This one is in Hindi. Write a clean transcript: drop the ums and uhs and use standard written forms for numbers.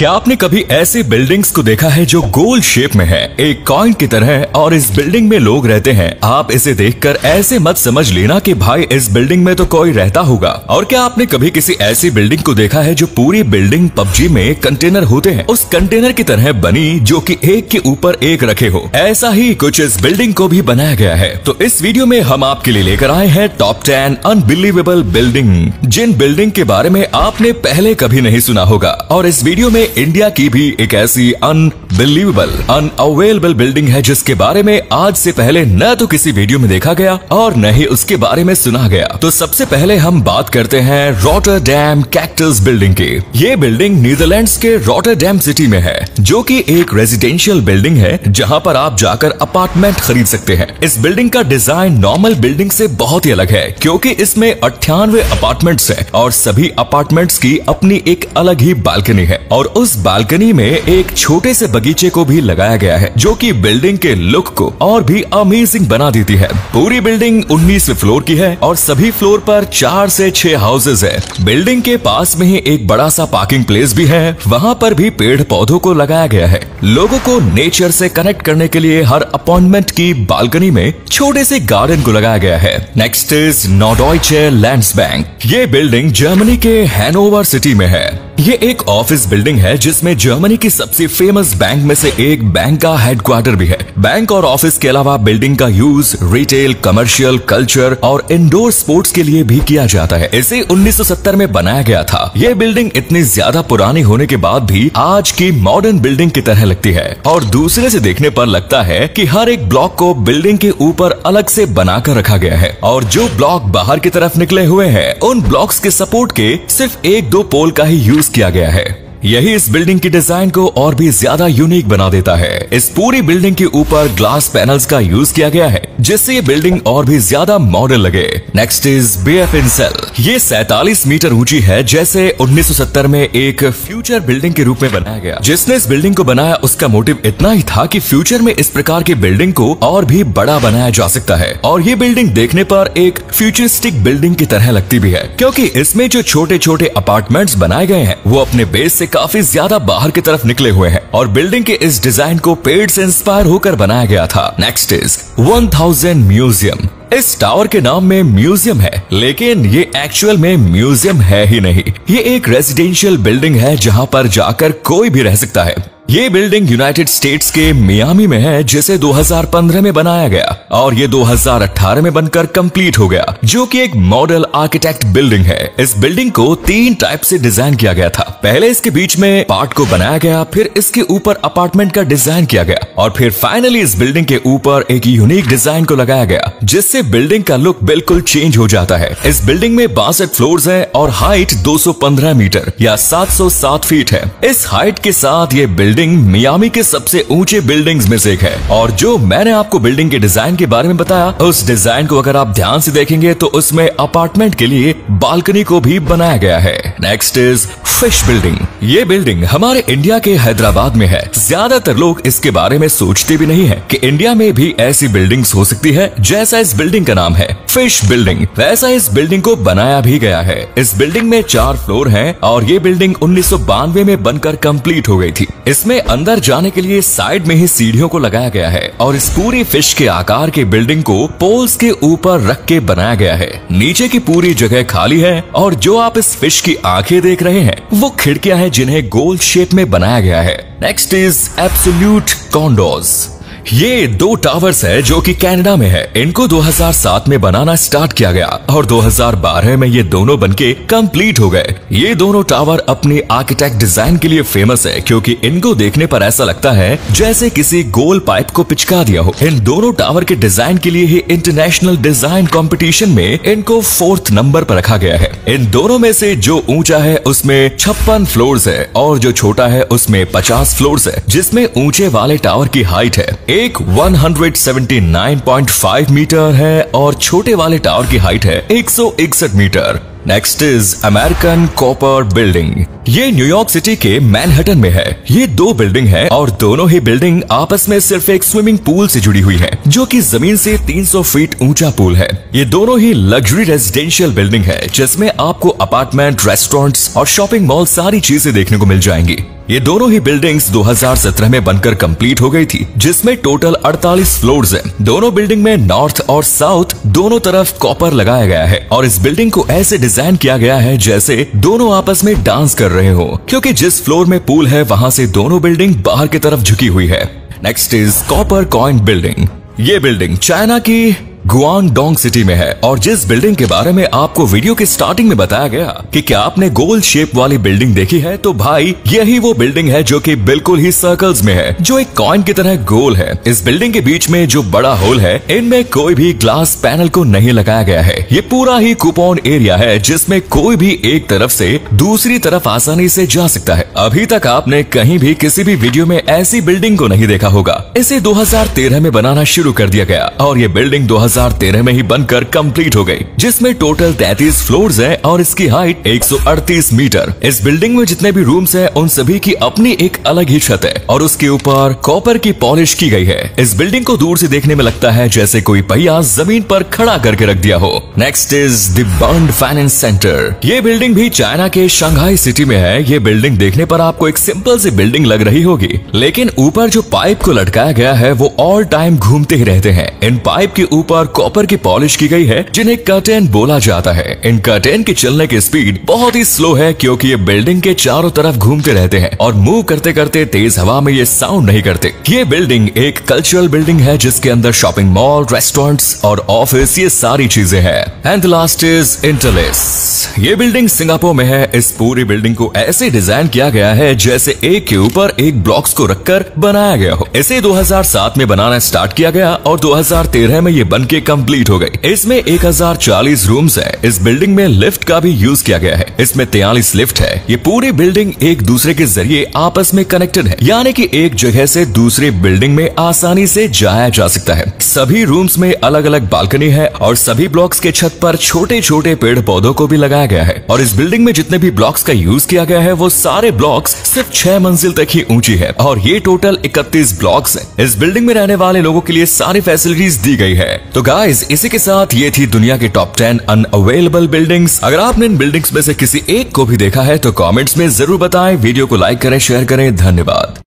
क्या आपने कभी ऐसी बिल्डिंग्स को देखा है जो गोल शेप में है, एक कॉइन की तरह, और इस बिल्डिंग में लोग रहते हैं? आप इसे देखकर ऐसे मत समझ लेना कि भाई इस बिल्डिंग में तो कोई रहता होगा। और क्या आपने कभी किसी ऐसी बिल्डिंग को देखा है जो पूरी बिल्डिंग पबजी में कंटेनर होते हैं, उस कंटेनर की तरह बनी जो कि एक के ऊपर एक रखे हो? ऐसा ही कुछ इस बिल्डिंग को भी बनाया गया है। तो इस वीडियो में हम आपके लिए लेकर आए हैं टॉप 10 अनबिलीवेबल बिल्डिंग, जिन बिल्डिंग के बारे में आपने पहले कभी नहीं सुना होगा। और इस वीडियो में इंडिया की भी एक ऐसी अनबिलीवेबल, अनअवेलेबल बिल्डिंग है जिसके बारे में आज से पहले न तो किसी वीडियो में देखा गया और न ही उसके बारे में सुना गया। तो सबसे पहले हम बात करते हैं रॉटरडैम कैक्टस बिल्डिंग की। ये बिल्डिंग नीदरलैंड्स के रॉटरडैम सिटी में है, जो कि एक रेजिडेंशियल बिल्डिंग है जहां पर आप जाकर अपार्टमेंट खरीद सकते हैं। इस बिल्डिंग का डिजाइन नॉर्मल बिल्डिंग से बहुत ही अलग है, क्योंकि इसमें 98 अपार्टमेंट्स हैं और सभी अपार्टमेंट्स की अपनी एक अलग ही बालकनी है। और उस बालकनी में एक छोटे से बगीचे को भी लगाया गया है, जो कि बिल्डिंग के लुक को और भी अमेजिंग बना देती है। पूरी बिल्डिंग 19वें फ्लोर की है और सभी फ्लोर पर 4 से 6 हाउसेज है। बिल्डिंग के पास में ही एक बड़ा सा पार्किंग प्लेस भी है, वहाँ पर भी पेड़ पौधों को लगाया गया है। लोगों को नेचर से कनेक्ट करने के लिए हर अपार्टमेंट की बालकनी में छोटे से गार्डन को लगाया गया है। Next is Norddeutsche Landesbank. ये बिल्डिंग जर्मनी के हैनोवर सिटी में है। ये एक ऑफिस बिल्डिंग है जिसमें जर्मनी की सबसे फेमस बैंक में से एक बैंक का हेडक्वार्टर भी है। बैंक और ऑफिस के अलावा बिल्डिंग का यूज रिटेल, कमर्शियल, कल्चर और इंडोर स्पोर्ट्स के लिए भी किया जाता है। इसे 1970 में बनाया गया था। ये बिल्डिंग इतनी ज्यादा पुरानी होने के बाद भी आज की मॉडर्न बिल्डिंग की तरह लगती है और दूसरे से देखने पर लगता है कि हर एक ब्लॉक को बिल्डिंग के ऊपर अलग से बनाकर रखा गया है और जो ब्लॉक बाहर की तरफ निकले हुए हैं उन ब्लॉक्स के सपोर्ट के सिर्फ 1-2 पोल का ही यूज किया गया है। यही इस बिल्डिंग की डिजाइन को और भी ज्यादा यूनिक बना देता है। इस पूरी बिल्डिंग के ऊपर ग्लास पैनल्स का यूज किया गया है, जिससे ये बिल्डिंग और भी ज्यादा मॉडर्न लगे। नेक्स्ट इज BFN सेल। ये 47 मीटर ऊंची है, जैसे 1970 में एक फ्यूचर बिल्डिंग के रूप में बनाया गया। जिसने इस बिल्डिंग को बनाया उसका मोटिव इतना ही था कि फ्यूचर में इस प्रकार की बिल्डिंग को और भी बड़ा बनाया जा सकता है। और ये बिल्डिंग देखने पर एक फ्यूचरिस्टिक बिल्डिंग की तरह लगती भी है, क्योंकि इसमें जो छोटे छोटे अपार्टमेंट्स बनाए गए हैं वो अपने बेस से काफी ज्यादा बाहर की तरफ निकले हुए हैं और बिल्डिंग के इस डिजाइन को पेड़ से इंस्पायर होकर बनाया गया था। Next is 1000 museum. इस टावर के नाम में म्यूजियम है, लेकिन ये एक्चुअल में म्यूजियम है ही नहीं। ये एक रेजिडेंशियल बिल्डिंग है जहां पर जाकर कोई भी रह सकता है। ये बिल्डिंग यूनाइटेड स्टेट्स के मियामी में है, जिसे 2015 में बनाया गया और ये 2018 में बनकर कंप्लीट हो गया, जो कि एक मॉडल आर्किटेक्ट बिल्डिंग है। इस बिल्डिंग को 3 टाइप से डिजाइन किया गया था। पहले इसके बीच में पार्ट को बनाया गया, फिर इसके ऊपर अपार्टमेंट का डिजाइन किया गया और फिर फाइनली इस बिल्डिंग के ऊपर एक यूनिक डिजाइन को लगाया गया, जिससे बिल्डिंग का लुक बिल्कुल चेंज हो जाता है। इस बिल्डिंग में 62 फ्लोर्स है और हाइट 215 मीटर या 707 फीट है। इस हाइट के साथ ये बिल्डिंग मियामी के सबसे ऊंचे बिल्डिंग्स में से एक है। और जो मैंने आपको बिल्डिंग के डिजाइन के बारे में बताया, उस डिजाइन को अगर आप ध्यान से देखेंगे तो उसमें अपार्टमेंट के लिए बालकनी को भी बनाया गया है। Next is fish building. ये बिल्डिंग हमारे इंडिया के हैदराबाद में है। ज्यादातर लोग इसके बारे में सोचते भी नहीं है कि इंडिया में भी ऐसी बिल्डिंग्स हो सकती है। जैसा इस बिल्डिंग का नाम है फिश बिल्डिंग, वैसा इस बिल्डिंग को बनाया भी गया है। इस बिल्डिंग में 4 फ्लोर हैं और ये बिल्डिंग 1992 में बनकर कंप्लीट हो गई थी। इसमें अंदर जाने के लिए साइड में ही सीढ़ियों को लगाया गया है और इस पूरी फिश के आकार के बिल्डिंग को पोल्स के ऊपर रख के बनाया गया है। नीचे की पूरी जगह खाली है और जो आप इस फिश की आंखें देख रहे हैं वो खिड़कियां हैं जिन्हें गोल शेप में बनाया गया है। Next is Absolute condos. ये 2 टावर्स है जो कि कनाडा में है। इनको 2007 में बनाना स्टार्ट किया गया और 2012 में ये दोनों बनके कंप्लीट हो गए। ये दोनों टावर अपनी आर्किटेक्ट डिजाइन के लिए फेमस है, क्योंकि इनको देखने पर ऐसा लगता है जैसे किसी गोल पाइप को पिचका दिया हो। इन दोनों टावर के डिजाइन के लिए ही इंटरनेशनल डिजाइन कंपटीशन में इनको 4th नंबर पर रखा गया है। इन दोनों में से जो ऊंचा है उसमें 56 फ्लोर्स है और जो छोटा है उसमें 50 फ्लोर्स है, जिसमें ऊंचे वाले टावर की हाइट है एक 179.5 मीटर है और छोटे वाले टावर की हाइट है 161 metre. Next is American copper building. ये न्यूयॉर्क सिटी के मैनहट्टन में है। ये दो बिल्डिंग है और दोनों ही बिल्डिंग आपस में सिर्फ एक स्विमिंग पूल से जुड़ी हुई है, जो कि जमीन से 300 फीट ऊंचा पूल है। ये दोनों ही लग्जरी रेजिडेंशियल बिल्डिंग है, जिसमें आपको अपार्टमेंट, रेस्टोरेंट्स और शॉपिंग मॉल सारी चीजें देखने को मिल जाएंगी। ये दोनों ही बिल्डिंग्स 2017 में बनकर कंप्लीट हो गई थी, जिसमें टोटल 48 फ्लोर्स हैं। दोनों बिल्डिंग में नॉर्थ और साउथ दोनों तरफ कॉपर लगाया गया है और इस बिल्डिंग को ऐसे डिजाइन किया गया है जैसे दोनों आपस में डांस कर रहे हो, क्योंकि जिस फ्लोर में पूल है वहां से दोनों बिल्डिंग बाहर की तरफ झुकी हुई है। Next is copper coin building. ये बिल्डिंग चाइना की गुआंगडोंग सिटी में है और जिस बिल्डिंग के बारे में आपको वीडियो के स्टार्टिंग में बताया गया कि क्या आपने गोल शेप वाली बिल्डिंग देखी है, तो भाई यही वो बिल्डिंग है जो कि बिल्कुल ही सर्कल्स में है, जो एक कॉइन की तरह गोल है। इस बिल्डिंग के बीच में जो बड़ा होल है, इनमें कोई भी ग्लास पैनल को नहीं लगाया गया है। ये पूरा ही कूपन एरिया है, जिसमें कोई भी एक तरफ से दूसरी तरफ आसानी से जा सकता है। अभी तक आपने कहीं भी किसी भी वीडियो में ऐसी बिल्डिंग को नहीं देखा होगा। इसे 2013 में बनाना शुरू कर दिया गया और ये बिल्डिंग 2013 में ही बनकर कंप्लीट हो गई, जिसमें टोटल 33 फ्लोर्स हैं और इसकी हाइट 138 मीटर। इस बिल्डिंग में जितने भी रूम्स हैं, उन सभी की अपनी एक अलग ही छत है और उसके ऊपर कॉपर की पॉलिश की गई है। इस बिल्डिंग को दूर से देखने में लगता है जैसे कोई पहिया जमीन पर खड़ा करके रख दिया हो। Next is the burn finance centre. ये बिल्डिंग भी चाइना के शंघाई सिटी में है। ये बिल्डिंग देखने पर आपको एक सिंपल सी बिल्डिंग लग रही होगी, लेकिन ऊपर जो पाइप को लटकाया गया है वो ऑल टाइम घूमते ही रहते हैं। इन पाइप के ऊपर कॉपर की पॉलिश की गई है, जिन्हें कर्टेन बोला जाता है। इन कर्टेन की चलने की स्पीड बहुत ही स्लो है, क्योंकि ये बिल्डिंग के चारों तरफ घूमते रहते हैं और मूव करते करते तेज हवा में ये साउंड नहीं करते। ये बिल्डिंग एक कल्चरल बिल्डिंग है, जिसके अंदर शॉपिंग मॉल, रेस्टोरेंट्स और ऑफिस ये सारी चीजें हैं। And last is interlace. ये बिल्डिंग सिंगापुर में है। इस पूरी बिल्डिंग को ऐसे डिजाइन किया गया है जैसे एक के ऊपर एक ब्लॉक्स को रखकर बनाया गया हो। इसे 2007 में बनाना स्टार्ट किया गया और 2013 में ये बन के कंप्लीट हो गई। इसमें 1040 रूम्स है। इस बिल्डिंग में लिफ्ट का भी यूज किया गया है। इसमें 43 लिफ्ट है। ये पूरी बिल्डिंग एक दूसरे के जरिए आपस में कनेक्टेड है, यानी कि एक जगह से दूसरी बिल्डिंग में आसानी से जाया जा सकता है। सभी रूम्स में अलग अलग बालकनी है और सभी ब्लॉक्स के छत पर छोटे छोटे पेड़ पौधों को भी लगाया गया है। और इस बिल्डिंग में जितने भी ब्लॉक्स का यूज किया गया है, वो सारे ब्लॉक्स सिर्फ 6 मंजिल तक ही ऊंची है और ये टोटल 31 ब्लॉक्स है। इस बिल्डिंग में रहने वाले लोगों के लिए सारी फैसिलिटीज दी गई है। तो गाइस, इसी के साथ ये थी दुनिया के टॉप 10 अनअवेलेबल बिल्डिंग्स। अगर आपने इन बिल्डिंग्स में से किसी एक को भी देखा है तो कमेंट्स में जरूर बताएं। वीडियो को लाइक करें, शेयर करें। धन्यवाद।